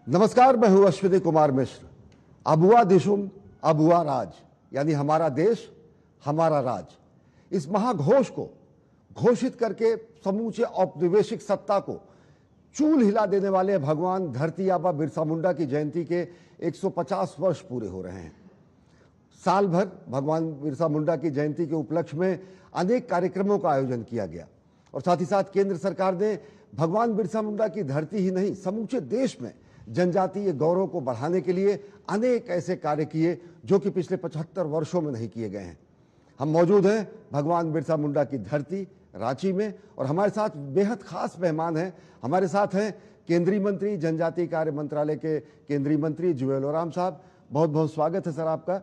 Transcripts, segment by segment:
नमस्कार, मैं हूं अश्विनी कुमार मिश्र। अब हुआ दिशुम, अब हुआ राज, यानी हमारा देश हमारा राज। इस महाघोष को घोषित करके समूचे औपनिवेशिक सत्ता को चूल हिला देने वाले भगवान धरती आबा बिरसा मुंडा की जयंती के 150 वर्ष पूरे हो रहे हैं। साल भर भगवान बिरसा मुंडा की जयंती के उपलक्ष्य में अनेक कार्यक्रमों का आयोजन किया गया और साथ ही साथ केंद्र सरकार ने भगवान बिरसा मुंडा की धरती ही नहीं, समूचे देश में जनजातीय गौरव को बढ़ाने के लिए अनेक ऐसे कार्य किए जो कि पिछले 75 वर्षों में नहीं किए गए हैं। हम मौजूद हैं भगवान बिरसा मुंडा की धरती रांची में और हमारे साथ बेहद खास मेहमान हैं। हमारे साथ हैं केंद्रीय मंत्री, जनजातीय कार्य मंत्रालय के केंद्रीय मंत्री जुएल ओराम साहब। बहुत बहुत स्वागत है सर आपका।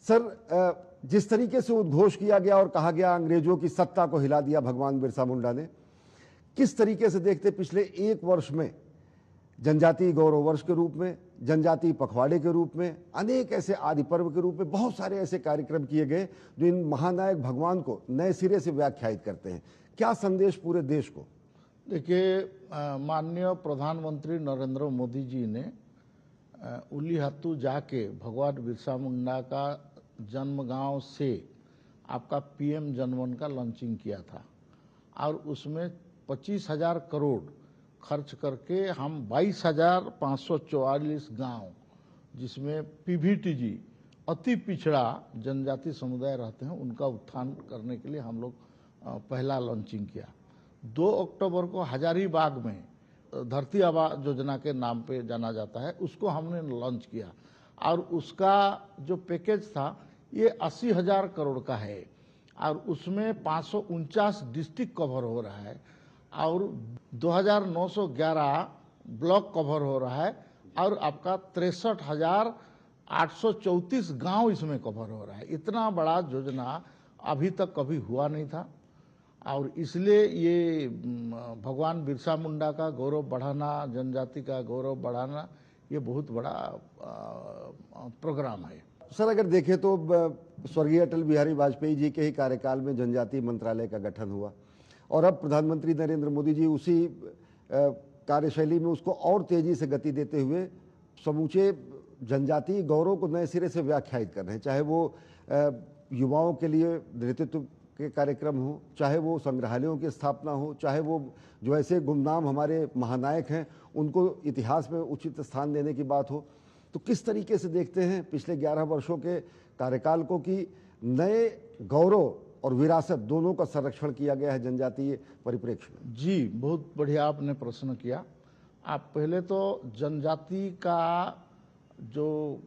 सर, जिस तरीके से उद्घोष किया गया और कहा गया अंग्रेजों की सत्ता को हिला दिया भगवान बिरसा मुंडा ने, किस तरीके से देखते पिछले एक वर्ष में जनजातीय गौरव वर्ष के रूप में, जनजातीय पखवाड़े के रूप में, अनेक ऐसे आदि पर्व के रूप में बहुत सारे ऐसे कार्यक्रम किए गए जो इन महानायक भगवान को नए सिरे से व्याख्यायित करते हैं। क्या संदेश पूरे देश को? देखिए, माननीय प्रधानमंत्री नरेंद्र मोदी जी ने उलीहातू जाके भगवान बिरसा मुंडा का जन्म गांव से आपका पीएम जनमन का लॉन्चिंग किया था और उसमें 25,000 करोड़ खर्च करके हम 22,544 गांव, जिसमें पीवीटीजी अति पिछड़ा जनजाति समुदाय रहते हैं, उनका उत्थान करने के लिए हम लोग पहला लॉन्चिंग किया। 2 अक्टूबर को हजारीबाग में धरती आबा योजना के नाम पे जाना जाता है, उसको हमने लॉन्च किया और उसका जो पैकेज था ये 80,000 करोड़ का है और उसमें 549 डिस्ट्रिक्ट कवर हो रहा है और 2,911 ब्लॉक कवर हो रहा है और आपका 63,834 गांव इसमें कवर हो रहा है। इतना बड़ा योजना अभी तक कभी हुआ नहीं था और इसलिए ये भगवान बिरसा मुंडा का गौरव बढ़ाना, जनजाति का गौरव बढ़ाना, ये बहुत बड़ा प्रोग्राम है। सर, अगर देखें तो स्वर्गीय अटल बिहारी वाजपेयी जी के ही कार्यकाल में जनजातीय मंत्रालय का गठन हुआ और अब प्रधानमंत्री नरेंद्र मोदी जी उसी कार्यशैली में उसको और तेजी से गति देते हुए समूचे जनजातीय गौरव को नए सिरे से व्याख्यायित कर रहे हैं। चाहे वो युवाओं के लिए नेतृत्व के कार्यक्रम हो, चाहे वो संग्रहालयों की स्थापना हो, चाहे वो जो ऐसे गुमनाम हमारे महानायक हैं उनको इतिहास में उचित स्थान देने की बात हो, तो किस तरीके से देखते हैं पिछले 11 वर्षों के कार्यकाल को कि नए गौरव और विरासत दोनों का संरक्षण किया गया है जनजातीय परिप्रेक्ष्य में? जी, बहुत बढ़िया आपने प्रश्न किया। आप पहले तो जनजाति का जो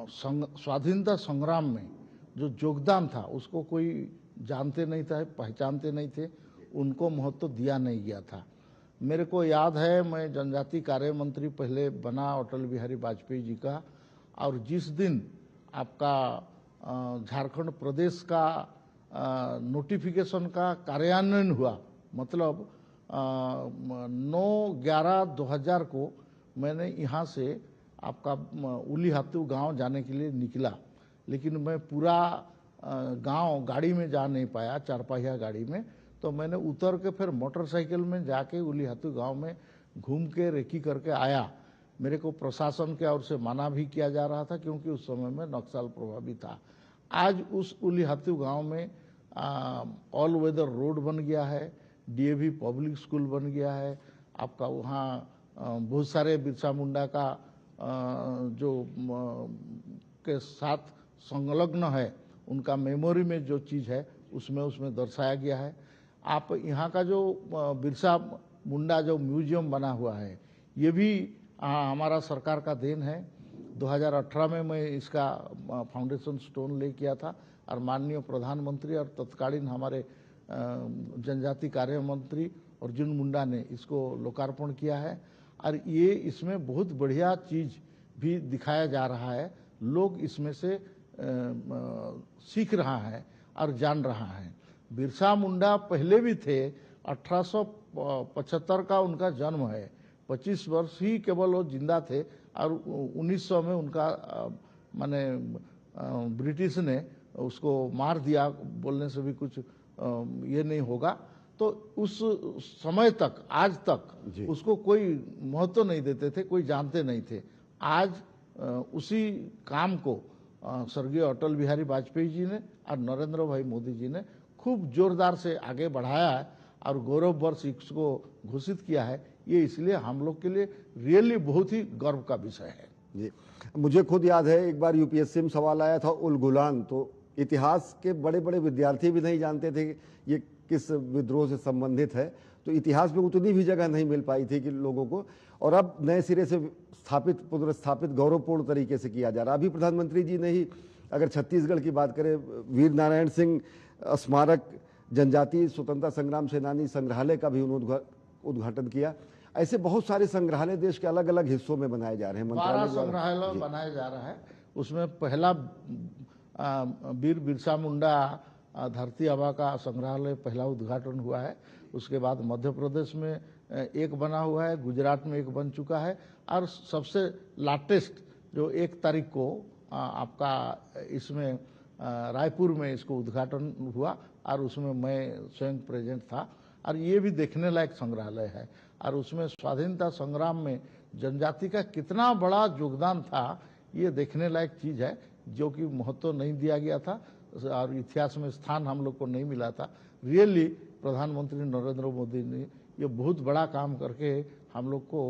स्वाधीनता संग्राम में जो योगदान था उसको कोई जानते नहीं था, पहचानते नहीं थे, उनको महत्व दिया नहीं गया था। मेरे को याद है, मैं जनजाति कार्य मंत्री पहले बना अटल बिहारी वाजपेयी जी का, और जिस दिन आपका झारखंड प्रदेश का नोटिफिकेशन का कार्यान्वयन हुआ, मतलब 9/11/2000 को मैंने यहाँ से आपका उलीहातू गांव जाने के लिए निकला, लेकिन मैं पूरा गांव गाड़ी में जा नहीं पाया, 4 पहिया गाड़ी में, तो मैंने उतर के फिर मोटरसाइकिल में जाके उलीहातू गांव में घूम के रेकी करके आया। मेरे को प्रशासन के ओर से मना भी किया जा रहा था क्योंकि उस समय में नक्सल प्रभावित था। आज उस उलीहातू गांव में ऑल वेदर रोड बन गया है, डीएवी पब्लिक स्कूल बन गया है, आपका वहाँ बहुत सारे बिरसा मुंडा का जो के साथ संलग्न है उनका मेमोरी में जो चीज़ है उसमें दर्शाया गया है। आप यहाँ का जो बिरसा मुंडा जो म्यूजियम बना हुआ है, ये भी हमारा सरकार का देन है। 2018 में मैं इसका फाउंडेशन स्टोन ले किया था और माननीय प्रधानमंत्री और तत्कालीन हमारे जनजाति कार्य मंत्री अर्जुन मुंडा ने इसको लोकार्पण किया है और ये इसमें बहुत बढ़िया चीज़ भी दिखाया जा रहा है। लोग इसमें से सीख रहा है और जान रहा है। बिरसा मुंडा पहले भी थे, 1875 का उनका जन्म है, 25 वर्ष ही केवल वो जिंदा थे और 1900 में उनका माने ब्रिटिश ने उसको मार दिया, बोलने से भी कुछ ये नहीं होगा। तो उस समय तक, आज तक उसको कोई महत्व नहीं देते थे, कोई जानते नहीं थे। आज उसी काम को स्वर्गीय अटल बिहारी वाजपेयी जी ने और नरेंद्र भाई मोदी जी ने खूब जोरदार से आगे बढ़ाया है और गौरव वर्ष इसको घोषित किया है। ये इसलिए हम लोग के लिए रियली बहुत ही गर्व का विषय है। जी, मुझे खुद याद है एक बार यूपीएससी में सवाल आया था उल गुलान, तो इतिहास के बड़े बड़े विद्यार्थी भी नहीं जानते थे कि ये किस विद्रोह से संबंधित है, तो इतिहास में उतनी भी जगह नहीं मिल पाई थी कि लोगों को, और अब नए सिरे से पुनर्स्थापित गौरवपूर्ण तरीके से किया जा रहा है। अभी प्रधानमंत्री जी ने ही अगर छत्तीसगढ़ की बात करें, वीर नारायण सिंह स्मारक जनजातीय स्वतंत्रता संग्राम सेनानी संग्रहालय का भी उन्होंने उद्घाटन किया। ऐसे बहुत सारे संग्रहालय देश के अलग अलग हिस्सों में बनाए जा रहे हैं। 12 संग्रहालय बनाया जा रहा है। उसमें पहला वीर बिरसा मुंडा धरती आबा का संग्रहालय पहला उद्घाटन हुआ है। उसके बाद मध्य प्रदेश में एक बना हुआ है, गुजरात में एक बन चुका है, और सबसे लाटेस्ट जो 1 तारीख को आपका इसमें रायपुर में इसको उद्घाटन हुआ और उसमें मैं स्वयं प्रेजेंट था। और ये भी देखने लायक संग्रहालय है और उसमें स्वाधीनता संग्राम में जनजाति का कितना बड़ा योगदान था, ये देखने लायक चीज़ है, जो कि महत्व नहीं दिया गया था और इतिहास में स्थान हम लोग को नहीं मिला था। रियली प्रधानमंत्री नरेंद्र मोदी ने ये बहुत बड़ा काम करके हम लोग को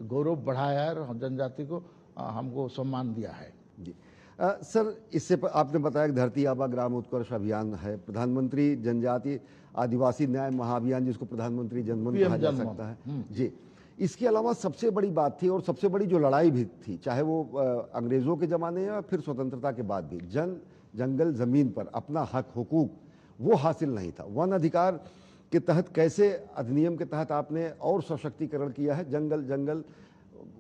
गौरव बढ़ाया है और जनजाति को हमको सम्मान दिया है। जी सर, इससे आपने बताया कि धरती आबा ग्राम उत्कर्ष अभियान है, प्रधानमंत्री जनजाति आदिवासी न्याय महाअभियान जिसको प्रधानमंत्री जनमन कहा जा सकता है जी। इसके अलावा सबसे बड़ी बात थी और सबसे बड़ी जो लड़ाई भी थी, चाहे वो अंग्रेजों के ज़माने या फिर स्वतंत्रता के बाद भी, जंगल ज़मीन पर अपना हक हुकूक वो हासिल नहीं था। वन अधिकार के तहत कैसे अधिनियम के तहत आपने और सशक्तिकरण किया है, जंगल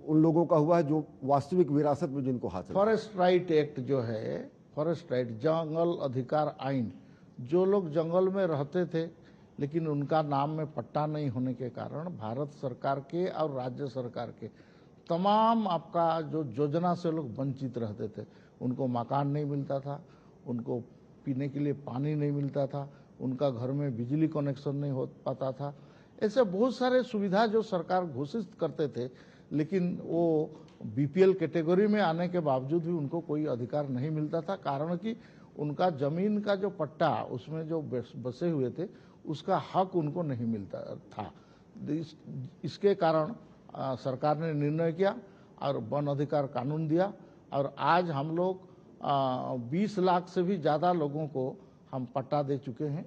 उन लोगों का हुआ है जो वास्तविक विरासत में जिनको हासिल। फॉरेस्ट राइट एक्ट जो है, फॉरेस्ट राइट जंगल अधिकार आइन, जो लोग जंगल में रहते थे लेकिन उनका नाम में पट्टा नहीं होने के कारण भारत सरकार के और राज्य सरकार के तमाम आपका जो योजना से लोग वंचित रहते थे। उनको मकान नहीं मिलता था, उनको पीने के लिए पानी नहीं मिलता था, उनका घर में बिजली कनेक्शन नहीं हो पाता था। ऐसे बहुत सारे सुविधा जो सरकार घोषित करते थे, लेकिन वो बीपीएल कैटेगरी में आने के बावजूद भी उनको कोई अधिकार नहीं मिलता था, कारण कि उनका जमीन का जो पट्टा उसमें जो बसे हुए थे उसका हक उनको नहीं मिलता था। इसके कारण सरकार ने निर्णय किया और वन अधिकार कानून दिया और आज हम लोग 20 लाख से भी ज़्यादा लोगों को हम पट्टा दे चुके हैं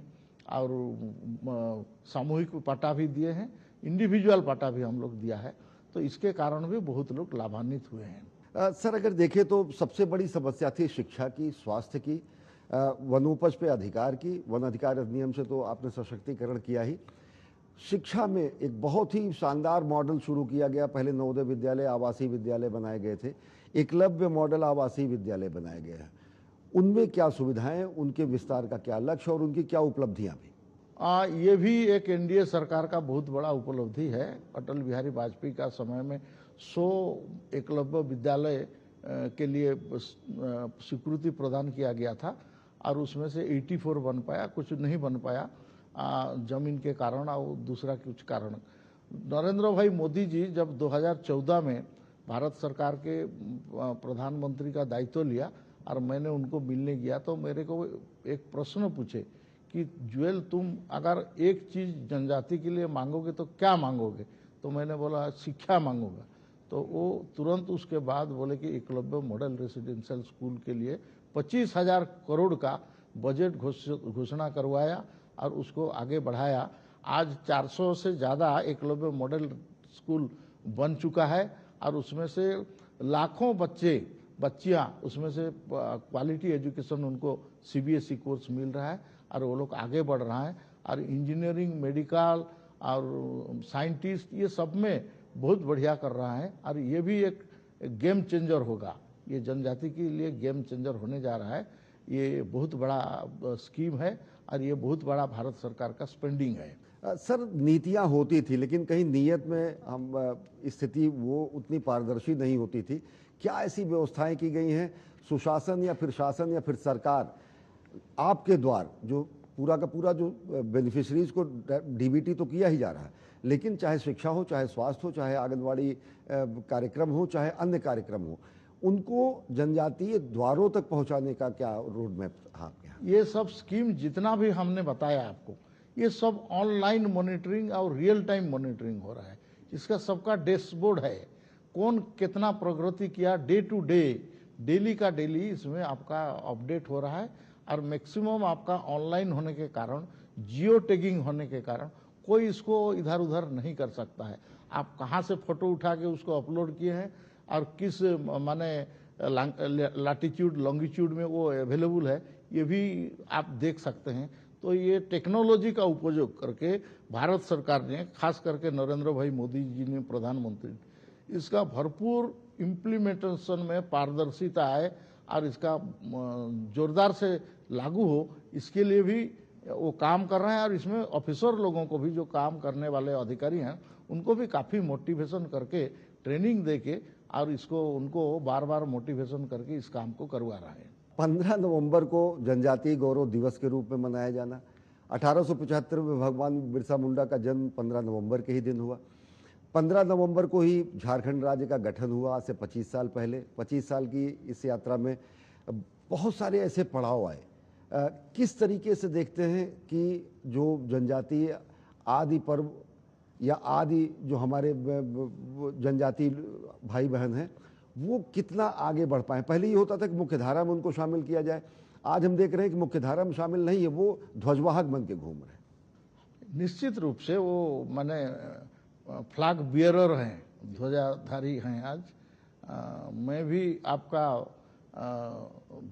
और सामूहिक पट्टा भी दिए हैं, इंडिविजुअल पट्टा भी हम लोग दिया है। तो इसके कारण भी बहुत लोग लाभान्वित हुए हैं। सर, अगर देखें तो सबसे बड़ी समस्या थी शिक्षा की, स्वास्थ्य की, वनोपज पे अधिकार की। वन अधिकार अधिनियम से तो आपने सशक्तिकरण किया ही। शिक्षा में एक बहुत ही शानदार मॉडल शुरू किया गया। पहले नवोदय विद्यालय, आवासीय विद्यालय बनाए गए थे, एकलव्य मॉडल आवासीय विद्यालय बनाए गए हैं। उनमें क्या सुविधाएं, उनके विस्तार का क्या लक्ष्य और उनकी क्या उपलब्धियां भी? ये भी एक एनडीए सरकार का बहुत बड़ा उपलब्धि है। अटल बिहारी वाजपेयी का समय में 100 एकलव्य विद्यालय के लिए स्वीकृति प्रदान किया गया था और उसमें से 84 बन पाया, कुछ नहीं बन पाया जमीन के कारण और दूसरा कुछ कारण। नरेंद्र भाई मोदी जी जब 2014 में भारत सरकार के प्रधानमंत्री का दायित्व लिया और मैंने उनको मिलने गया तो मेरे को एक प्रश्न पूछे कि जुएल, तुम अगर एक चीज़ जनजाति के लिए मांगोगे तो क्या मांगोगे? तो मैंने बोला शिक्षा मांगूंगा। तो वो तुरंत उसके बाद बोले कि एकलव्य मॉडल रेसिडेंशियल स्कूल के लिए 25,000 करोड़ का बजट घोषणा करवाया और उसको आगे बढ़ाया। आज 400 से ज़्यादा एकलव्य मॉडल स्कूल बन चुका है और उसमें से लाखों बच्चियाँ उसमें से क्वालिटी एजुकेशन उनको सीबीएसई कोर्स मिल रहा है और वो लोग आगे बढ़ रहा है। और इंजीनियरिंग, मेडिकल और साइंटिस्ट ये सब में बहुत बढ़िया कर रहा है और ये भी एक गेम चेंजर होगा। ये जनजाति के लिए गेम चेंजर होने जा रहा है। ये बहुत बड़ा स्कीम है और ये बहुत बड़ा भारत सरकार का स्पेंडिंग है। सर, नीतियां होती थी लेकिन कहीं नीयत में हम स्थिति वो उतनी पारदर्शी नहीं होती थी। क्या ऐसी व्यवस्थाएं की गई हैं, सुशासन या फिर शासन या फिर सरकार आपके द्वार जो पूरा का पूरा जो बेनिफिशरीज को डीबीटी तो किया ही जा रहा है, लेकिन चाहे शिक्षा हो, चाहे स्वास्थ्य हो, चाहे आंगनवाड़ी कार्यक्रम हो, चाहे अन्य कार्यक्रम हो, उनको जनजातीय द्वारों तक पहुंचाने का क्या रोड मैप? हाँ, क्या ये सब स्कीम जितना भी हमने बताया आपको, ये सब ऑनलाइन मॉनिटरिंग और रियल टाइम मॉनिटरिंग हो रहा है। इसका सबका डैशबोर्ड है, कौन कितना प्रगति किया, डे टू डे, डेली का डेली इसमें आपका अपडेट हो रहा है। और मैक्सिमम आपका ऑनलाइन होने के कारण, जियो टैगिंग होने के कारण कोई इसको इधर उधर नहीं कर सकता है। आप कहाँ से फोटो उठा के उसको अपलोड किए हैं और किस माने लैटिट्यूड लॉन्गिट्यूड में वो अवेलेबल है, ये भी आप देख सकते हैं। तो ये टेक्नोलॉजी का उपयोग करके भारत सरकार ने, खास करके नरेंद्र भाई मोदी जी ने, प्रधानमंत्री, इसका भरपूर इम्प्लीमेंटेशन में पारदर्शिता है और इसका जोरदार से लागू हो, इसके लिए भी वो काम कर रहे हैं। और इसमें ऑफिसर लोगों को भी, जो काम करने वाले अधिकारी हैं, उनको भी काफ़ी मोटिवेशन करके, ट्रेनिंग दे के, और इसको उनको बार बार मोटिवेशन करके इस काम को करवा रहा है। 15 नवंबर को जनजातीय गौरव दिवस के रूप में मनाया जाना। 1875 में भगवान बिरसा मुंडा का जन्म 15 नवंबर के ही दिन हुआ। 15 नवंबर को ही झारखंड राज्य का गठन हुआ, आज से 25 साल पहले। 25 साल की इस यात्रा में बहुत सारे ऐसे पड़ाव आए। किस तरीके से देखते हैं कि जो जनजातीय आदि पर्व या आदि जो हमारे जनजातीय भाई बहन हैं, वो कितना आगे बढ़ पाए? पहले ये होता था कि मुख्यधारा में उनको शामिल किया जाए, आज हम देख रहे हैं कि मुख्यधारा में शामिल नहीं है, वो ध्वजवाहक बन के घूम रहे हैं। निश्चित रूप से वो माने फ्लैग बियरर हैं, ध्वजाधारी हैं आज। मैं भी आपका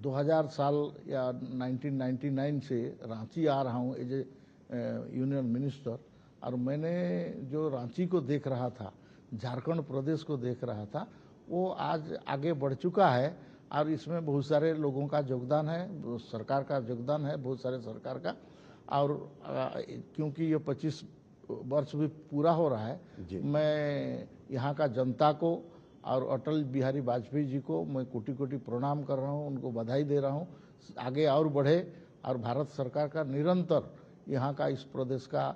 2000 साल या 1999 से रांची आ रहा हूँ एज ए यूनियन मिनिस्टर, और मैंने जो रांची को देख रहा था, झारखंड प्रदेश को देख रहा था, वो आज आगे बढ़ चुका है। और इसमें बहुत सारे लोगों का योगदान है, सरकार का योगदान है, बहुत सारे सरकार का। और क्योंकि ये 25 वर्ष भी पूरा हो रहा है, मैं यहाँ का जनता को और अटल बिहारी वाजपेयी जी को मैं कोटि कोटि प्रणाम कर रहा हूँ, उनको बधाई दे रहा हूँ। आगे और बढ़े, और भारत सरकार का निरंतर यहाँ का, इस प्रदेश का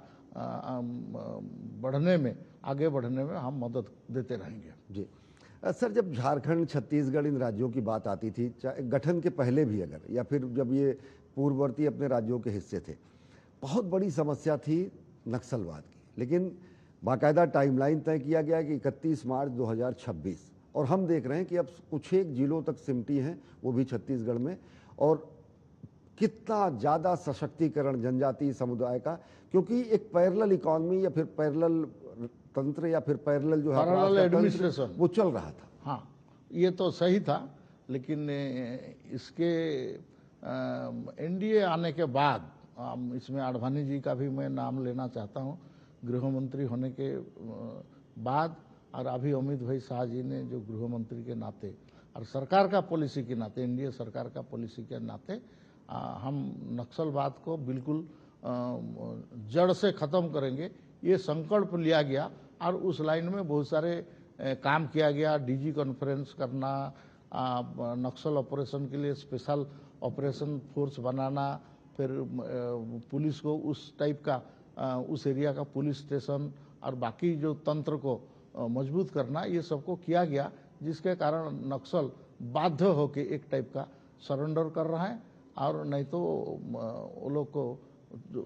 बढ़ने में, आगे बढ़ने में हम मदद देते रहेंगे। जी सर, जब झारखंड, छत्तीसगढ़, इन राज्यों की बात आती थी, चाहे गठन के पहले भी अगर, या फिर जब ये पूर्ववर्ती अपने राज्यों के हिस्से थे, बहुत बड़ी समस्या थी नक्सलवाद की। लेकिन बाकायदा टाइमलाइन तय किया गया कि 31 मार्च 2026, और हम देख रहे हैं कि अब कुछ एक जिलों तक सिमटी हैं, वो भी छत्तीसगढ़ में। और कितना ज़्यादा सशक्तिकरण जनजातीय समुदाय का, क्योंकि एक पैरेलल इकॉनमी या फिर पैरेलल तंत्र या फिर पैरेलल जो है एडमिनिस्ट्रेशन वो चल रहा था। हाँ, ये तो सही था। लेकिन इसके एनडीए आने के बाद, इसमें आडवाणी जी का भी मैं नाम लेना चाहता हूँ, गृह मंत्री होने के बाद, और अभी अमित भाई शाह जी ने जो गृह मंत्री के नाते और सरकार का पॉलिसी के नाते, एनडीए सरकार का पॉलिसी के नाते, हम नक्सलवाद को बिल्कुल जड़ से ख़त्म करेंगे, ये संकल्प लिया गया। और उस लाइन में बहुत सारे काम किया गया। डीजी कॉन्फ्रेंस करना, नक्सल ऑपरेशन के लिए स्पेशल ऑपरेशन फोर्स बनाना, फिर पुलिस को उस टाइप का, उस एरिया का पुलिस स्टेशन और बाकी जो तंत्र को मजबूत करना, ये सबको किया गया, जिसके कारण नक्सल बाध्य होके एक टाइप का सरेंडर कर रहा है, और नहीं तो वो लोग को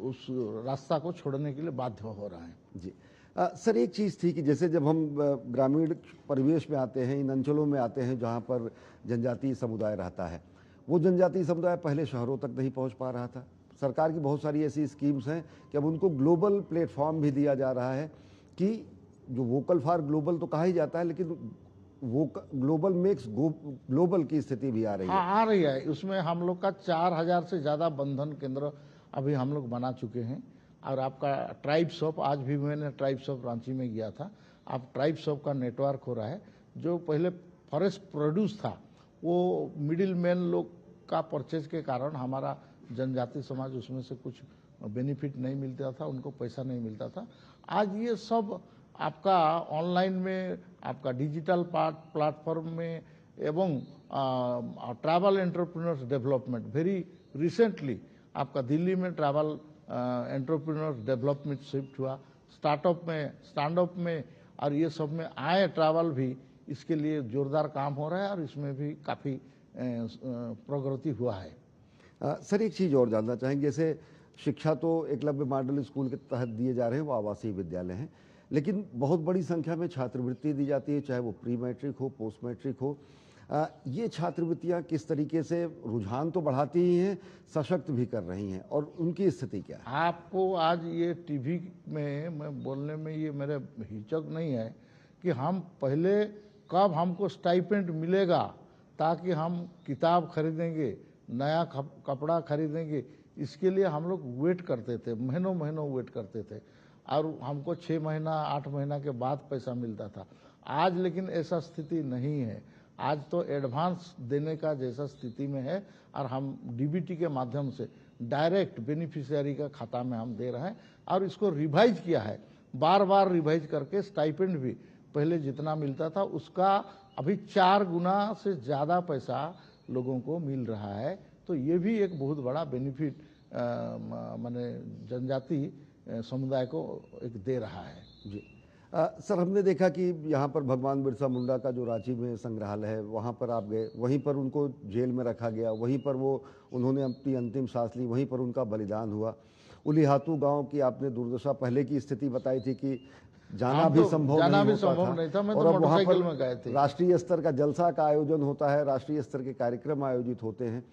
उस रास्ता को छोड़ने के लिए बाध्य हो रहा है। जी सर, एक चीज़ थी कि जैसे जब हम ग्रामीण परिवेश में आते हैं, इन अंचलों में आते हैं जहाँ पर जनजातीय समुदाय रहता है, वो जनजातीय समुदाय पहले शहरों तक नहीं पहुँच पा रहा था। सरकार की बहुत सारी ऐसी स्कीम्स हैं कि अब उनको ग्लोबल प्लेटफॉर्म भी दिया जा रहा है, कि जो वोकल फॉर ग्लोबल तो कहा ही जाता है, लेकिन वो ग्लोबल मेक्स ग्लोबल की स्थिति भी आ रही है। हाँ, आ रही है। उसमें हम लोग का 4000 से ज़्यादा बंधन केंद्र अभी हम लोग बना चुके हैं। और आपका ट्राइब्स ऑफ, आज भी मैंने ट्राइब्स ऑफ रांची में गया था, अब ट्राइब्स ऑफ का नेटवर्क हो रहा है। जो पहले फॉरेस्ट प्रोड्यूस था, वो मिडिल मैन लोग का परचेज के कारण हमारा जनजाति समाज उसमें से कुछ बेनिफिट नहीं मिलता था, उनको पैसा नहीं मिलता था। आज ये सब आपका ऑनलाइन में, आपका डिजिटल प्लेटफॉर्म में, एवं travel entrepreneurs development, very recently आपका दिल्ली में ट्रैवल एंटरप्रेन्योर डेवलपमेंट शिफ्ट हुआ, स्टार्ट अप में और ये सब में आए ट्रैवल भी, इसके लिए जोरदार काम हो रहा है और इसमें भी काफ़ी प्रगति हुआ है। सर एक चीज़ और जानना चाहेंगे, जैसे शिक्षा तो एकलव्य मॉडल स्कूल के तहत दिए जा रहे हैं, वो आवासीय विद्यालय हैं, लेकिन बहुत बड़ी संख्या में छात्रवृत्ति दी जाती है, चाहे वो प्री मैट्रिक हो, पोस्ट मैट्रिक हो। ये छात्रवृत्तियाँ किस तरीके से रुझान तो बढ़ाती ही हैं, सशक्त भी कर रही हैं, और उनकी स्थिति क्या है? आपको आज ये टीवी में मैं बोलने में ये मेरे हिचक नहीं है कि हम पहले कब हमको स्टाइपेंड मिलेगा ताकि हम किताब खरीदेंगे, नया कपड़ा खरीदेंगे, इसके लिए हम लोग वेट करते थे, महीनों महीनों वेट करते थे, और हमको 6 महीना 8 महीना के बाद पैसा मिलता था। आज लेकिन ऐसा स्थिति नहीं है, आज तो एडवांस देने का जैसा स्थिति में है, और हम डीबीटी के माध्यम से डायरेक्ट बेनिफिशियरी का खाता में हम दे रहे हैं, और इसको रिवाइज किया है, बार बार रिवाइज करके स्टाइपेंड भी पहले जितना मिलता था उसका अभी 4 गुना से ज़्यादा पैसा लोगों को मिल रहा है। तो ये भी एक बहुत बड़ा बेनिफिट माने जनजाति समुदाय को एक दे रहा है। जी सर, हमने देखा कि यहाँ पर भगवान बिरसा मुंडा का जो रांची में संग्रहालय है, वहाँ पर आप गए, वहीं पर उनको जेल में रखा गया, वहीं पर उन्होंने अपनी अंतिम सांस ली, वहीं पर उनका बलिदान हुआ। उलीहातू गांव की आपने दुर्दशा पहले की स्थिति बताई थी कि जाना भी संभव नहीं था, मैं और तो अब वहाँ मोटरसाइकिल में गए थे। राष्ट्रीय स्तर का जलसा का आयोजन होता है, राष्ट्रीय स्तर के कार्यक्रम आयोजित होते हैं।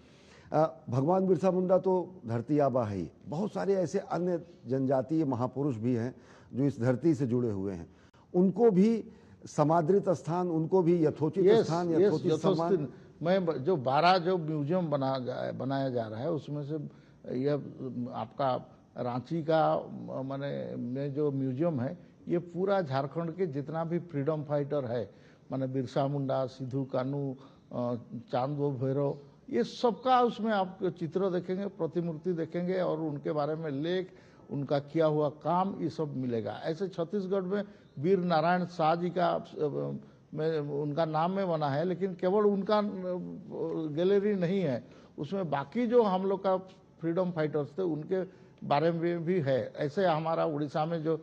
भगवान बिरसा मुंडा तो धरती आबा है ही, बहुत सारे ऐसे अन्य जनजातीय महापुरुष भी हैं जो इस धरती से जुड़े हुए हैं, उनको भी समादृत स्थान, उनको भी यथोचित स्थान, यथोचित सम्मान। मैं जो 12 जो म्यूजियम बनाया जा रहा है उसमें से यह आपका रांची का माने में जो म्यूजियम है, ये पूरा झारखंड के जितना भी फ्रीडम फाइटर है, माने बिरसा मुंडा, सिद्धू कानू, चांदो भैरव, ये सबका उसमें आप चित्र देखेंगे, प्रतिमूर्ति देखेंगे, और उनके बारे में लेख, उनका किया हुआ काम, ये सब मिलेगा। ऐसे छत्तीसगढ़ में वीर नारायण शाह जी का में उनका नाम में बना है, लेकिन केवल उनका गैलरी नहीं है, उसमें बाकी जो हम लोग का फ्रीडम फाइटर्स थे उनके बारे में भी है। ऐसे हमारा उड़ीसा में जो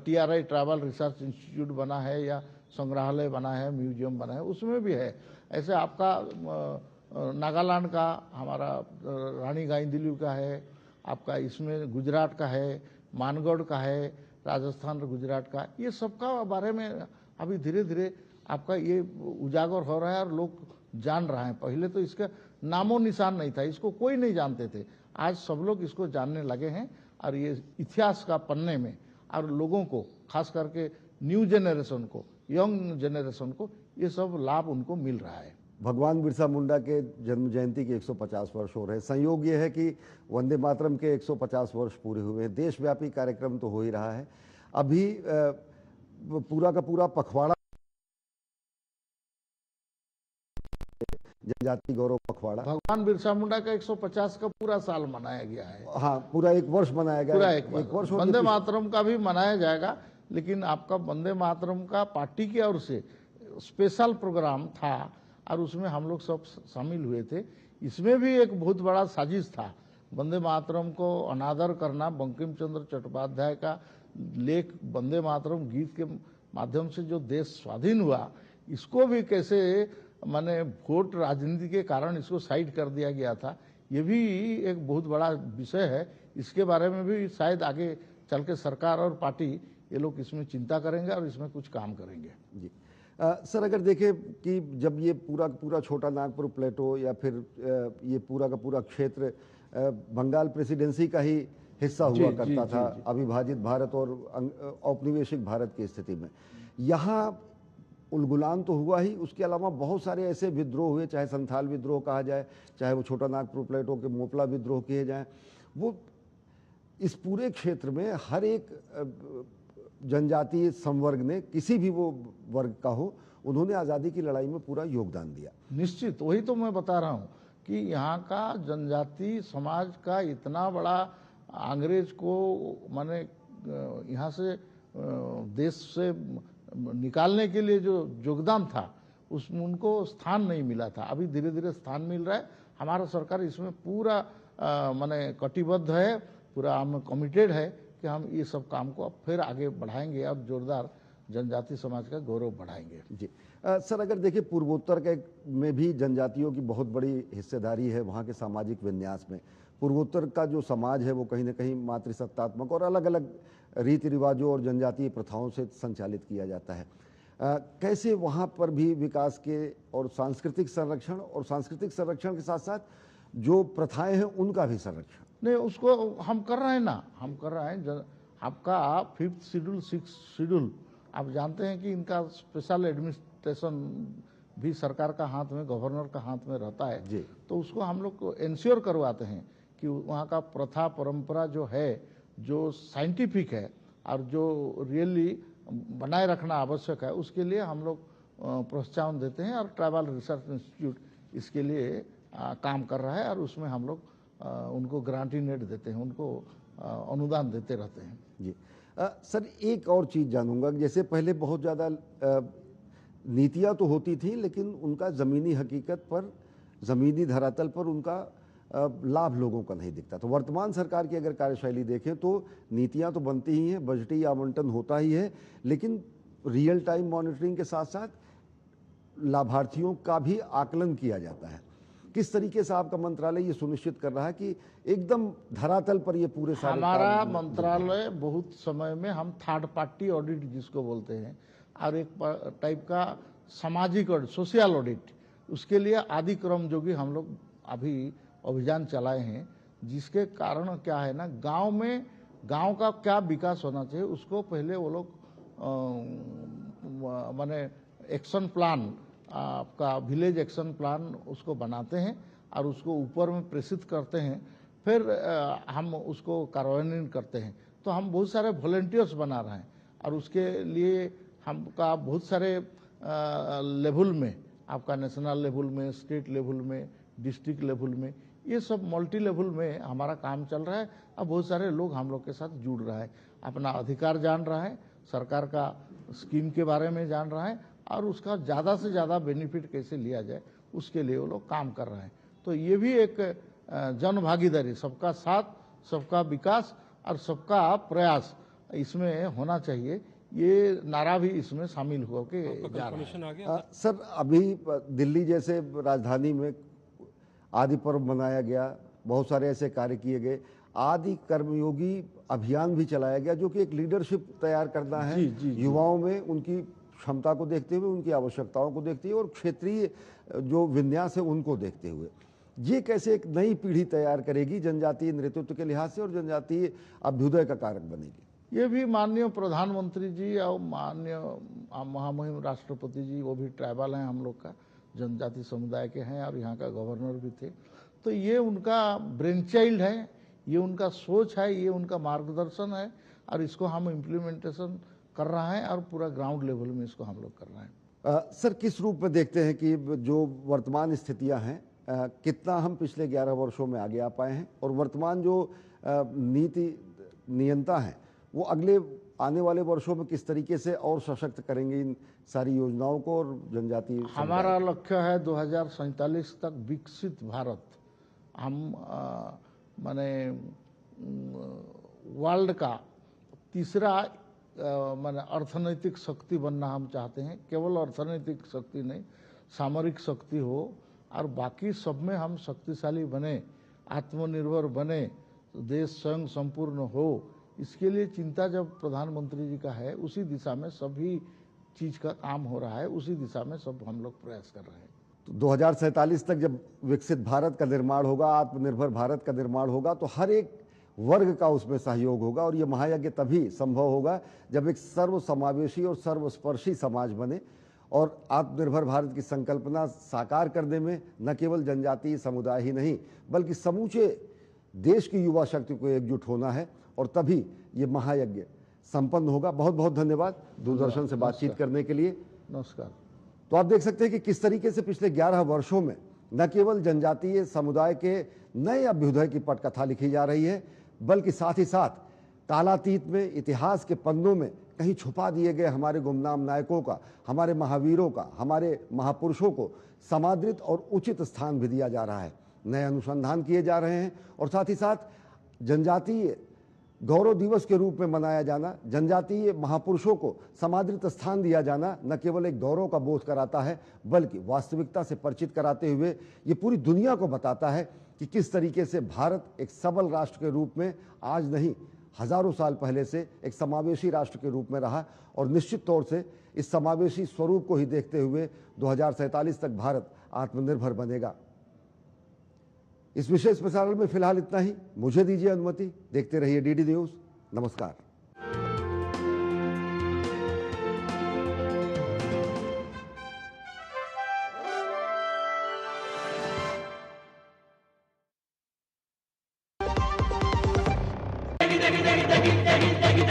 TRI ट्रैवल रिसर्च इंस्टीट्यूट बना है, या संग्रहालय बना है, म्यूजियम बना है, उसमें भी है। ऐसे आपका नागालैंड का हमारा रानी गाइदिन्ल्यू का है, आपका इसमें गुजरात का है, मानगढ़ का है, राजस्थान और गुजरात का, ये सबका बारे में अभी धीरे धीरे आपका ये उजागर हो रहा है और लोग जान रहे हैं। पहले तो इसका नामो निशान नहीं था, इसको कोई नहीं जानते थे, आज सब लोग इसको जानने लगे हैं, और ये इतिहास का पन्ने में, और लोगों को खास करके न्यू जनरेशन को, यंग जनरेशन को, ये सब लाभ उनको मिल रहा है। भगवान बिरसा मुंडा के जन्म जयंती के 150 वर्ष हो रहे हैं। संयोग ये है कि वंदे मातरम के 150 वर्ष पूरे हुए हैं। देशव्यापी कार्यक्रम तो हो ही रहा है। अभी पूरा का पूरा पखवाड़ा, जनजाति गौरव पखवाड़ा, भगवान बिरसा मुंडा का 150 का पूरा साल मनाया गया है। हाँ, पूरा एक वर्ष मनाया गया, पूरा एक वर्ष। वंदे मातरम का भी मनाया जाएगा, लेकिन आपका वंदे मातरम का पार्टी की ओर से स्पेशल प्रोग्राम था, और उसमें हम लोग सब शामिल हुए थे। इसमें भी एक बहुत बड़ा साजिश था, वंदे मातरम को अनादर करना। बंकिम चंद्र चट्टोपाध्याय का लेख वंदे मातरम गीत के माध्यम से जो देश स्वाधीन हुआ, इसको भी कैसे माने वोट राजनीति के कारण इसको साइड कर दिया गया था, ये भी एक बहुत बड़ा विषय है। इसके बारे में भी शायद आगे चल के सरकार और पार्टी ये लोग इसमें चिंता करेंगे और इसमें कुछ काम करेंगे। जी सर, अगर देखें कि जब ये पूरा छोटा नागपुर प्लेटो, या फिर ये पूरा का पूरा क्षेत्र बंगाल प्रेसिडेंसी का ही हिस्सा हुआ करता था, अविभाजित भारत और औपनिवेशिक भारत की स्थिति में, यहाँ उलगुलान तो हुआ ही, उसके अलावा बहुत सारे ऐसे विद्रोह हुए, चाहे संथाल विद्रोह कहा जाए, चाहे वो छोटा नागपुर प्लेटो के मोपला विद्रोह किए जाएं, वो इस पूरे क्षेत्र में हर एक जनजातीय संवर्ग ने, किसी भी वो वर्ग का हो, उन्होंने आज़ादी की लड़ाई में पूरा योगदान दिया। निश्चित, वही तो मैं बता रहा हूँ कि यहाँ का जनजाति समाज का इतना बड़ा अंग्रेज को माने यहाँ से देश से निकालने के लिए जो योगदान था, उसमें उनको स्थान नहीं मिला था। अभी धीरे धीरे स्थान मिल रहा है। हमारा सरकार इसमें पूरा माने कटिबद्ध है, पूरा हम कमिटेड है कि हम ये सब काम को अब फिर आगे बढ़ाएंगे और जोरदार जनजाति समाज का गौरव बढ़ाएंगे। जी सर, अगर देखिए पूर्वोत्तर के में भी जनजातियों की बहुत बड़ी हिस्सेदारी है वहाँ के सामाजिक विन्यास में। पूर्वोत्तर का जो समाज है वो कहीं ना कहीं मातृसत्तात्मक और अलग अलग रीति रिवाजों और जनजातीय प्रथाओं से संचालित किया जाता है। कैसे वहाँ पर भी विकास के और सांस्कृतिक संरक्षण के साथ साथ जो प्रथाएं हैं उनका भी संरक्षण? नहीं, उसको हम कर रहे हैं ना, हम कर रहे हैं। आपका 5th शेड्यूल 6th शेड्यूल आप जानते हैं कि इनका स्पेशल एडमिनिस्ट्रेशन भी सरकार का हाथ में, गवर्नर का हाथ में रहता है जी। तो उसको हम लोग इंश्योर करवाते हैं कि वहाँ का प्रथा परंपरा जो है, जो साइंटिफिक है और जो रियली बनाए रखना आवश्यक है, उसके लिए हम लोग प्रोत्साहन देते हैं। और ट्राइबल रिसर्च इंस्टीट्यूट इसके लिए काम कर रहा है और उसमें हम लोग उनको ग्रांटीनेट देते हैं, उनको अनुदान देते रहते हैं। जी सर, एक और चीज़ जानूंगा, जैसे पहले बहुत ज़्यादा नीतियाँ तो होती थी लेकिन उनका ज़मीनी हकीकत पर, ज़मीनी धरातल पर उनका लाभ लोगों का नहीं दिखता। तो वर्तमान सरकार की अगर कार्यशैली देखें तो नीतियाँ तो बनती ही हैं, बजटीय आवंटन होता ही है, लेकिन रियल टाइम मॉनिटरिंग के साथ साथ लाभार्थियों का भी आकलन किया जाता है। किस तरीके से आपका मंत्रालय ये सुनिश्चित कर रहा है कि एकदम धरातल पर ये पूरे सारे हमारा मंत्रालय बहुत समय में हम थर्ड पार्टी ऑडिट जिसको बोलते हैं और एक टाइप का सामाजिक ऑडिट, सोशल ऑडिट, उसके लिए आदि क्रम जो कि हम लोग अभी अभियान चलाए हैं, जिसके कारण क्या है ना, गांव में गांव का क्या विकास होना चाहिए उसको पहले वो लोग माने एक्शन प्लान, आपका विलेज एक्शन प्लान उसको बनाते हैं और उसको ऊपर में प्रेषित करते हैं, फिर हम उसको कार्यान्वयन करते हैं। तो हम बहुत सारे वॉलंटियर्स बना रहे हैं और उसके लिए हमका बहुत सारे लेवल में, आपका नेशनल लेवल में, स्टेट लेवल में, डिस्ट्रिक्ट लेवल में, ये सब मल्टी लेवल में हमारा काम चल रहा है। अब बहुत सारे लोग हम लोग के साथ जुड़ रहा है, अपना अधिकार जान रहा है, सरकार का स्कीम के बारे में जान रहा है और उसका ज़्यादा से ज़्यादा बेनिफिट कैसे लिया जाए उसके लिए वो लोग काम कर रहे हैं। तो ये भी एक जन भागीदारी, सबका साथ, सबका विकास और सबका प्रयास इसमें होना चाहिए, ये नारा भी इसमें शामिल होकर जा रहा है। सर, अभी दिल्ली जैसे राजधानी में आदि पर्व मनाया गया, बहुत सारे ऐसे कार्य किए गए, आदि कर्मयोगी अभियान भी चलाया गया जो कि एक लीडरशिप तैयार करना है युवाओं में, उनकी क्षमता को देखते हुए, उनकी आवश्यकताओं को देखते हुए और क्षेत्रीय जो विन्यास है उनको देखते हुए। ये कैसे एक नई पीढ़ी तैयार करेगी जनजातीय नेतृत्व के लिहाज से और जनजातीय अभ्युदय का कारक बनेगी? ये भी माननीय प्रधानमंत्री जी और माननीय महामहिम राष्ट्रपति जी, वो भी ट्राइबल हैं, हम लोग का जनजाति समुदाय के हैं और यहाँ का गवर्नर भी थे। तो ये उनका ब्रेन चाइल्ड है, ये उनका सोच है, ये उनका मार्गदर्शन है और इसको हम इम्प्लीमेंटेशन कर रहे हैं और पूरा ग्राउंड लेवल में इसको हम लोग कर रहे हैं। सर, किस रूप में देखते हैं कि जो वर्तमान स्थितियां हैं, कितना हम पिछले 11 वर्षों में आगे आ पाए हैं और वर्तमान जो नीति नियंता हैं वो अगले आने वाले वर्षों में किस तरीके से और सशक्त करेंगे इन सारी योजनाओं को और जनजातीय? हमारा लक्ष्य है 2047 तक विकसित भारत। हम माने वर्ल्ड का तीसरा माने अर्थनैतिक शक्ति बनना हम चाहते हैं। केवल अर्थनैतिक शक्ति नहीं, सामरिक शक्ति हो और बाकी सब में हम शक्तिशाली बने, आत्मनिर्भर बने, देश स्वयं संपूर्ण हो। इसके लिए चिंता जब प्रधानमंत्री जी का है, उसी दिशा में सभी चीज़ का काम हो रहा है, उसी दिशा में सब हम लोग प्रयास कर रहे हैं। तो 2047 तक जब विकसित भारत का निर्माण होगा, आत्मनिर्भर भारत का निर्माण होगा, तो हर एक वर्ग का उसमें सहयोग होगा और ये महायज्ञ तभी संभव होगा जब एक सर्वसमावेशी और सर्वस्पर्शी समाज बने और आत्मनिर्भर भारत की संकल्पना साकार करने में न केवल जनजातीय समुदाय ही नहीं बल्कि समूचे देश की युवा शक्ति को एकजुट होना है और तभी ये महायज्ञ संपन्न होगा। बहुत बहुत धन्यवाद दूरदर्शन से बातचीत करने के लिए। नमस्कार। तो आप देख सकते हैं कि किस तरीके से पिछले 11 वर्षों में न केवल जनजातीय समुदाय के नए अभ्युदय की पटकथा लिखी जा रही है बल्कि साथ ही साथ कालातीत में इतिहास के पन्नों में कहीं छुपा दिए गए हमारे गुमनाम नायकों का, हमारे महावीरों का, हमारे महापुरुषों को समादृत और उचित स्थान भी दिया जा रहा है। नए अनुसंधान किए जा रहे हैं और साथ ही साथ जनजातीय गौरव दिवस के रूप में मनाया जाना, जनजातीय महापुरुषों को समादृत स्थान दिया जाना न केवल एक गौरव का बोध कराता है बल्कि वास्तविकता से परिचित कराते हुए ये पूरी दुनिया को बताता है कि किस तरीके से भारत एक सबल राष्ट्र के रूप में आज नहीं हजारों साल पहले से एक समावेशी राष्ट्र के रूप में रहा और निश्चित तौर से इस समावेशी स्वरूप को ही देखते हुए 2047 तक भारत आत्मनिर्भर बनेगा। इस विशेष प्रसारण में फिलहाल इतना ही। मुझे दीजिए अनुमति। देखते रहिए डीडी न्यूज़। नमस्कार।